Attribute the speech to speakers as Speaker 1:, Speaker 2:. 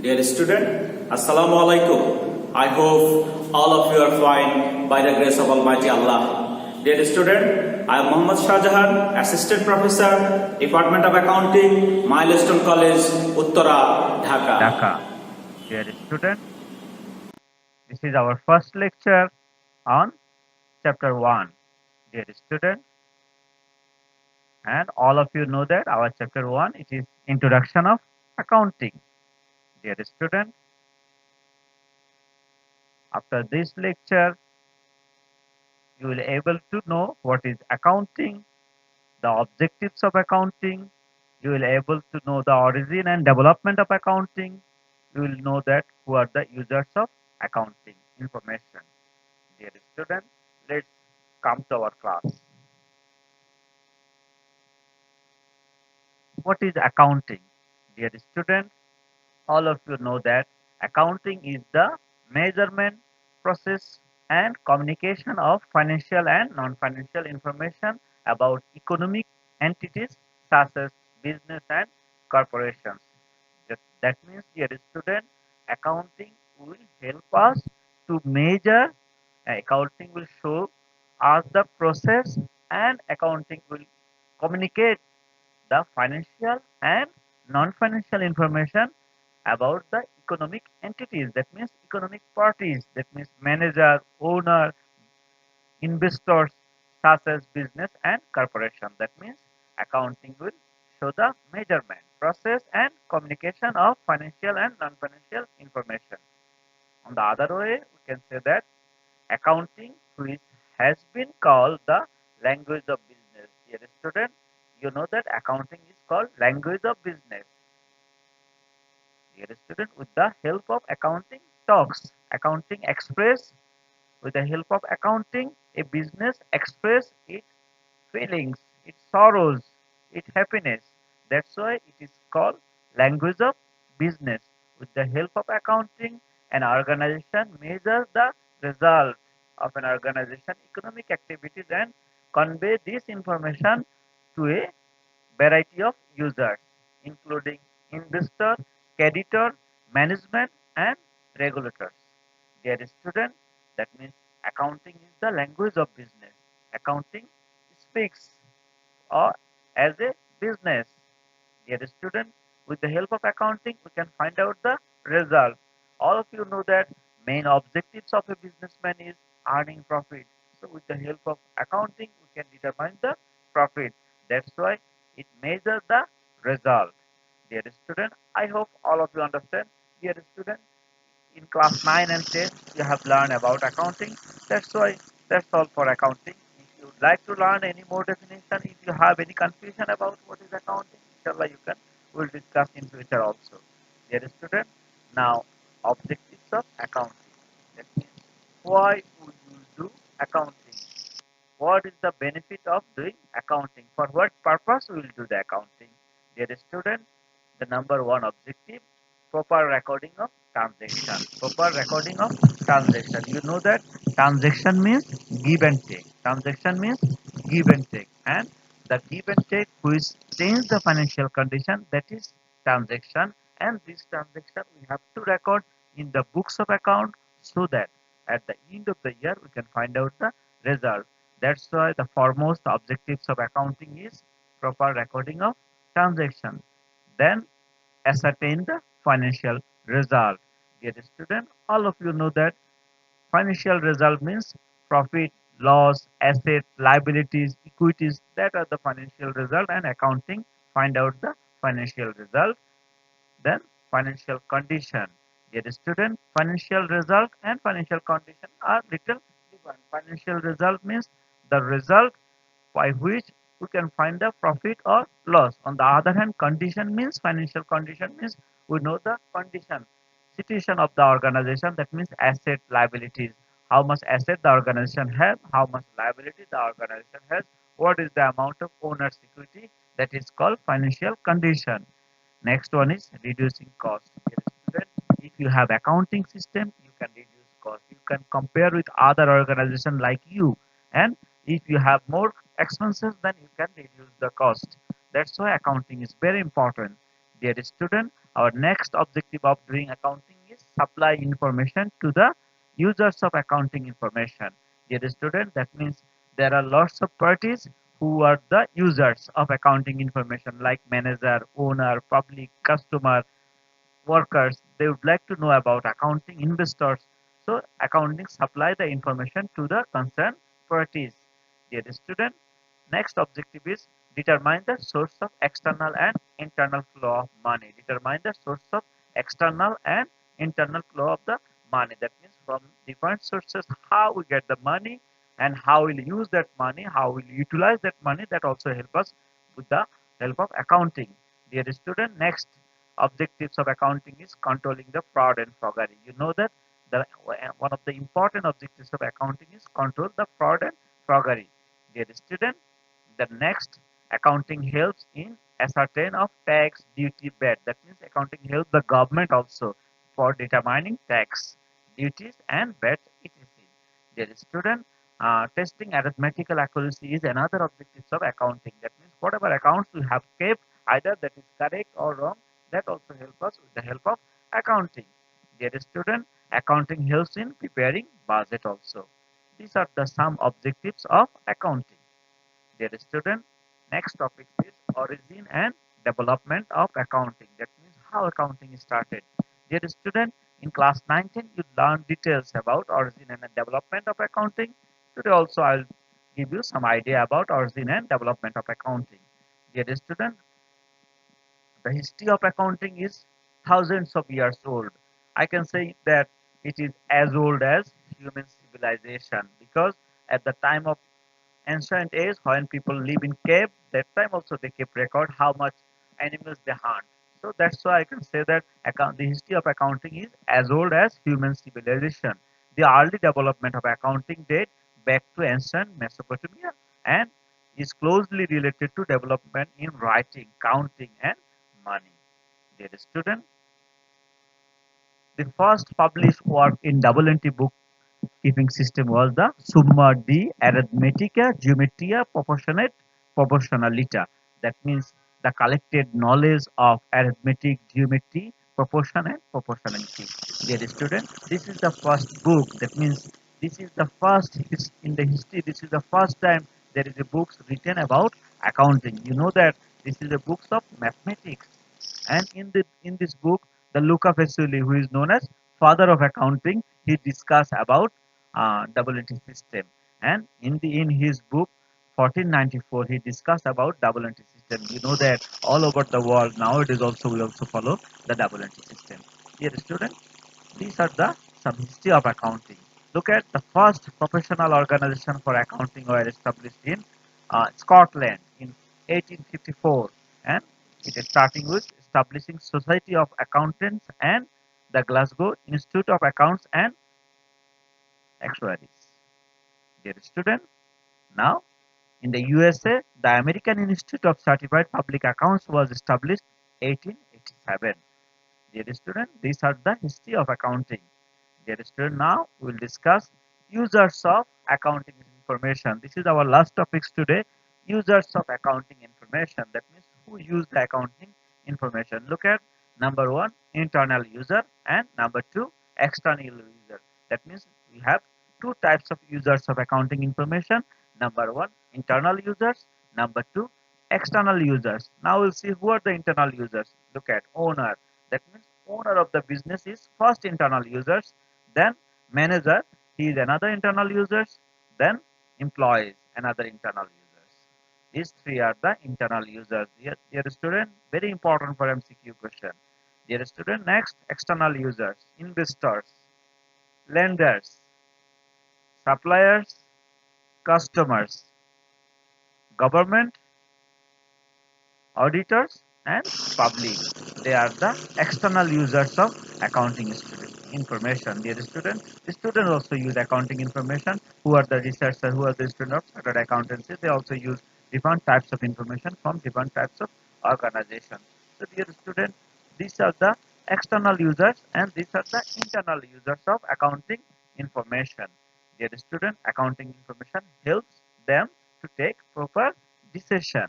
Speaker 1: Dear student, Assalamu alaikum. I hope all of you are fine by the grace of Almighty Allah. Dear student, I am Muhammad Shahjahan, Assistant Professor, Department of Accounting, Milestone College, Uttara, Dhaka.
Speaker 2: Dear student, this is our first lecture on chapter 1. Dear student, and all of you know that our chapter 1 it is introduction of accounting. Dear student, after this lecture you will able to know what is accounting, the objectives of accounting, you will able to know the origin and development of accounting, you will know that who are the users of accounting information. Dear student, let's come to our class. What is accounting? Dear student, all of you know that accounting is the measurement, process and communication of financial and non-financial information about economic entities such as business and corporations. That means, dear student, accounting will help us to measure, accounting will show us the process, and accounting will communicate the financial and non-financial information about the economic entities. That means economic parties. That means manager, owner, investors, such as business and corporation. That means accounting will show the measurement, process, and communication of financial and non-financial information. On the other way, we can say that accounting, which has been called the language of business. Dear student, you know that accounting is called language of business. Dear student, with the help of accounting talks, accounting express, with the help of accounting, a business express its feelings, its sorrows, its happiness. That's why it is called language of business. With the help of accounting, an organization measures the result of an organization economic activities and convey this information to a variety of users, including investor, creditor, management, and regulators. Dear student, that means accounting is the language of business. Accounting speaks or as a business. Dear student, with the help of accounting, we can find out the result. All of you know that main objectives of a businessman is earning profit. So with the help of accounting, we can determine the profit. That's why it measures the result. Dear student, I hope all of you understand. Dear student, in class 9 and 10, you have learned about accounting. That's why that's all for accounting. If you would like to learn any more definition, if you have any confusion about what is accounting, inshallah you can. We'll discuss in future also. Dear student, now objectives of accounting. That means why would you do accounting? What is the benefit of doing accounting? For what purpose we will do the accounting? Dear student, the number one objective, proper recording of transaction. Proper recording of transaction. You know that transaction means give and take. Transaction means give and take. And the give and take which change the financial condition, that is transaction. And this transaction we have to record in the books of account so that at the end of the year we can find out the result. That's why the foremost objectives of accounting is proper recording of transaction. Then ascertain the financial result. Dear student, all of you know that financial result means profit, loss, asset, liabilities, equities. That are the financial result, and accounting find out the financial result. Then financial condition. Dear student, financial result and financial condition are little different. Financial result means the result by which we can find the profit or loss. On the other hand, condition means financial condition means we know the condition, situation of the organization. That means asset, liabilities, how much asset the organization has, how much liability the organization has, what is the amount of owner's equity. That is called financial condition. Next one is reducing cost. Dear student, if you have accounting system, you can reduce cost. You can compare with other organization like you, and if you have more expenses, then you can reduce the cost. That's why accounting is very important. Dear student, Our next objective of doing accounting is supply information to the users of accounting information. Dear student, that means there are lots of parties who are the users of accounting information like manager, owner, public, customer, workers. They would like to know about accounting, investors. So accounting supply the information to the concerned parties. Dear student, next objective is determine the source of external and internal flow of money. Determine the source of external and internal flow of the money. That means from different sources how we get the money and how we'll use that money, how we'll utilize that money. That also help us with the help of accounting. Dear student, next objectives of accounting is controlling the fraud and forgery. You know that the one of the important objectives of accounting is control the fraud and forgery. Dear student, the next accounting helps in ascertain of tax, duty, VAT. That means accounting helps the government also for determining tax, duties, and VAT, etc. Dear student, testing arithmetical accuracy is another objective of accounting. That means whatever accounts we have kept, either that is correct or wrong, that also helps us with the help of accounting. Dear student, accounting helps in preparing budget also. These are the some objectives of accounting. Dear student, next topic is origin and development of accounting. That means how accounting is started. Dear student, in class 19 you learn details about origin and development of accounting. Today also I'll give you some idea about origin and development of accounting. Dear student, the history of accounting is thousands of years old. I can say that it is as old as human civilization, because at the time of ancient age when people live in cave, that time also they keep record how much animals they hunt. So that's why I can say that the history of accounting is as old as human civilization. The early development of accounting date back to ancient Mesopotamia and is closely related to development in writing, counting, and money. Dear student, the first published work in double entry bookkeeping system was the Summa de Arithmetica Geometria Proportionalita. That means the collected knowledge of arithmetic, geometry, proportion, and proportionality. Dear student, this is the first book. That means this is the first in the history. This is the first time there is a books written about accounting. You know that this is a books of mathematics, and in this book, the Luca Vesuli, who is known as father of accounting, he discussed about double entry system. And in his book 1494, he discussed about double entry system. You know that all over the world nowadays also we also follow the double entry system. Dear student, these are the some history of accounting. Look at the first professional organization for accounting were established in Scotland in 1854, and it is starting with establishing Society of Accountants and the Glasgow Institute of Accounts and Actuaries. Dear student, now in the USA, the American Institute of Certified Public Accounts was established 1887. Dear student, these are the history of accounting. Dear student, now we will discuss users of accounting information. This is our last topics today. Users of accounting information. That means who use the accounting information. Look at number one, internal user, and number two, external user. That means we have two types of users of accounting information. Number one, internal users. Number two, external users. Now we'll see who are the internal users. Look at owner. That means owner of the business is first internal users, then manager, he is another internal users, then employees, another internal users. These three are the internal users. Dear student, very important for MCQ question. Dear student, next external users, investors, lenders, suppliers, customers, government, auditors, and public. They are the external users of accounting information. Dear student, the students also use accounting information. Who are the researchers, who are the students of chartered accountancy, they also use different types of information from different types of organizations. So dear student, these are the external users and these are the internal users of accounting information. Dear student, accounting information helps them to take proper decision.